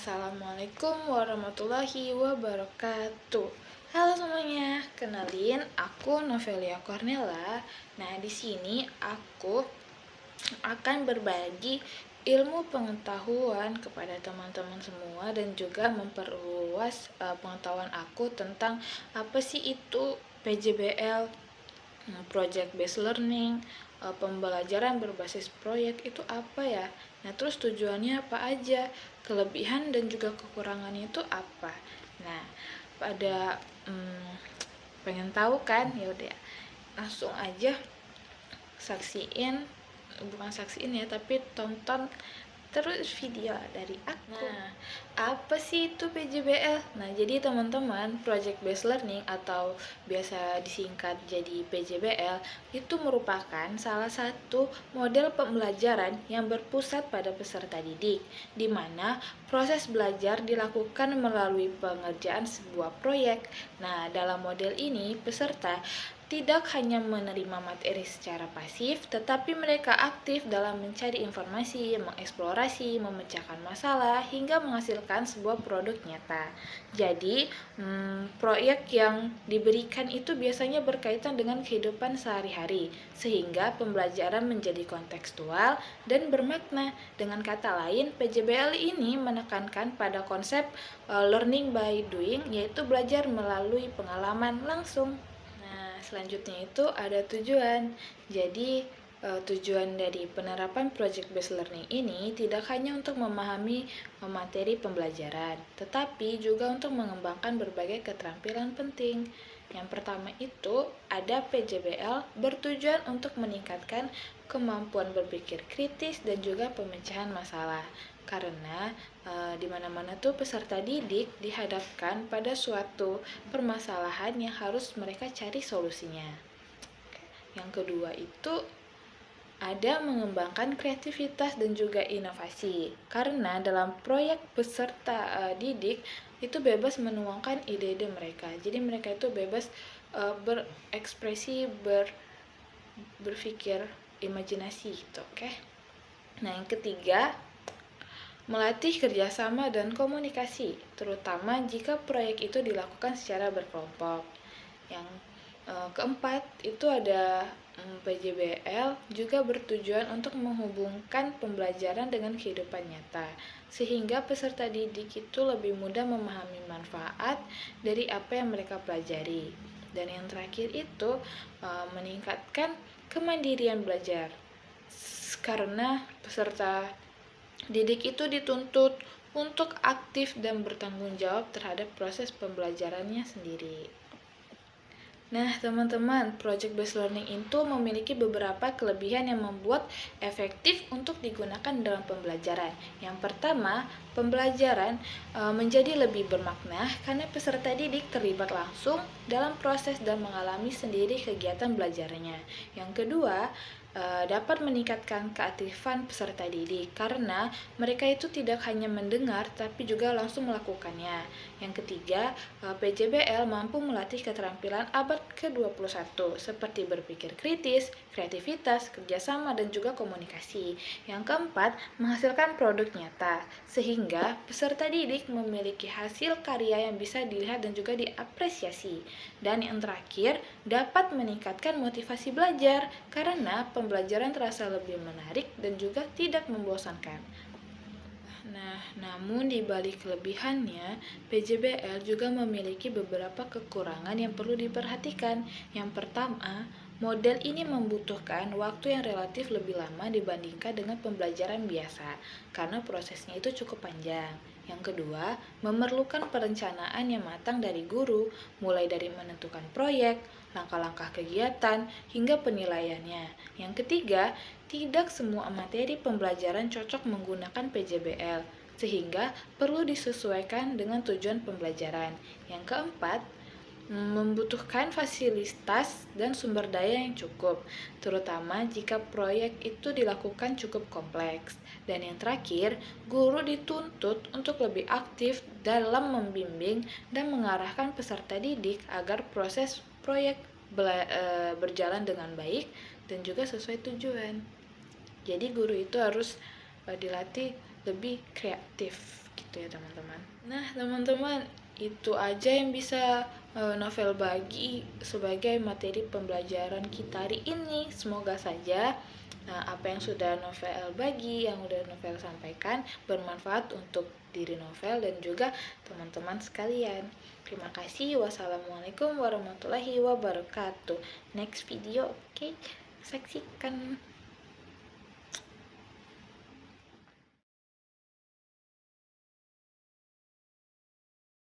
Assalamualaikum warahmatullahi wabarakatuh. Halo semuanya, kenalin aku Novelia Cornella. Nah, di sini aku akan berbagi ilmu pengetahuan kepada teman-teman semua dan juga memperluas pengetahuan aku tentang apa sih itu PJBL, project based learning, pembelajaran berbasis proyek itu apa ya? Nah, terus tujuannya apa aja? Kelebihan dan juga kekurangannya itu apa? Nah, pada pengen tahu kan? Ya udah, langsung aja saksiin, bukan saksiin ya, tapi tonton terus video dari aku. Nah, apa sih itu PJBL? Nah, jadi teman-teman, Project Based Learning atau biasa disingkat jadi PJBL itu merupakan salah satu model pembelajaran yang berpusat pada peserta didik, di mana proses belajar dilakukan melalui pengerjaan sebuah proyek. Nah, dalam model ini, peserta tidak hanya menerima materi secara pasif, tetapi mereka aktif dalam mencari informasi, mengeksplorasi, memecahkan masalah, hingga menghasilkan sebuah produk nyata. Jadi, proyek yang diberikan itu biasanya berkaitan dengan kehidupan sehari-hari, sehingga pembelajaran menjadi kontekstual dan bermakna. Dengan kata lain, PJBL ini menekankan pada konsep learning by doing, yaitu belajar melalui pengalaman langsung. Selanjutnya itu ada tujuan. Jadi tujuan dari penerapan project based learning ini tidak hanya untuk memahami materi pembelajaran, tetapi juga untuk mengembangkan berbagai keterampilan penting. Yang pertama itu ada PJBL bertujuan untuk meningkatkan kemampuan berpikir kritis dan juga pemecahan masalah. Karena di mana-mana tuh peserta didik dihadapkan pada suatu permasalahan yang harus mereka cari solusinya. Yang kedua itu ada mengembangkan kreativitas dan juga inovasi. Karena dalam proyek peserta didik itu bebas menuangkan ide-ide mereka. Jadi mereka itu bebas berekspresi, berpikir, imajinasi gitu, oke? Nah, yang ketiga, melatih kerjasama dan komunikasi, terutama jika proyek itu dilakukan secara berkelompok. Yang keempat itu ada PJBL juga bertujuan untuk menghubungkan pembelajaran dengan kehidupan nyata, sehingga peserta didik itu lebih mudah memahami manfaat dari apa yang mereka pelajari. Dan yang terakhir itu meningkatkan kemandirian belajar, karena peserta didik itu dituntut untuk aktif dan bertanggung jawab terhadap proses pembelajarannya sendiri. Nah, teman-teman, project based learning itu memiliki beberapa kelebihan yang membuat efektif untuk digunakan dalam pembelajaran. Yang pertama, pembelajaran menjadi lebih bermakna karena peserta didik terlibat langsung dalam proses dan mengalami sendiri kegiatan belajarnya. Yang kedua, dapat meningkatkan keaktifan peserta didik karena mereka itu tidak hanya mendengar tapi juga langsung melakukannya. Yang ketiga, PJBL mampu melatih keterampilan abad ke-21 seperti berpikir kritis, kreativitas, kerjasama, dan juga komunikasi. Yang keempat, menghasilkan produk nyata sehingga peserta didik memiliki hasil karya yang bisa dilihat dan juga diapresiasi. Dan yang terakhir, dapat meningkatkan motivasi belajar karena pembelajaran terasa lebih menarik dan juga tidak membosankan. Nah, namun di balik kelebihannya, PJBL juga memiliki beberapa kekurangan yang perlu diperhatikan. Yang pertama, model ini membutuhkan waktu yang relatif lebih lama dibandingkan dengan pembelajaran biasa, karena prosesnya itu cukup panjang. Yang kedua, memerlukan perencanaan yang matang dari guru, mulai dari menentukan proyek, langkah-langkah kegiatan, hingga penilaiannya. Yang ketiga, tidak semua materi pembelajaran cocok menggunakan PJBL, sehingga perlu disesuaikan dengan tujuan pembelajaran. Yang keempat, membutuhkan fasilitas dan sumber daya yang cukup, terutama jika proyek itu dilakukan cukup kompleks. Dan yang terakhir, guru dituntut untuk lebih aktif dalam membimbing dan mengarahkan peserta didik agar proses proyek berjalan dengan baik dan juga sesuai tujuan. Jadi guru itu harus dilatih lebih kreatif. gitu ya teman-teman. Nah teman-teman, itu aja yang bisa novel bagi sebagai materi pembelajaran kita hari ini. Semoga saja apa yang sudah novel bagi, yang udah novel sampaikan bermanfaat untuk diri novel dan juga teman-teman sekalian. Terima kasih. Wassalamualaikum warahmatullahi wabarakatuh. Next video, oke? Saksikan.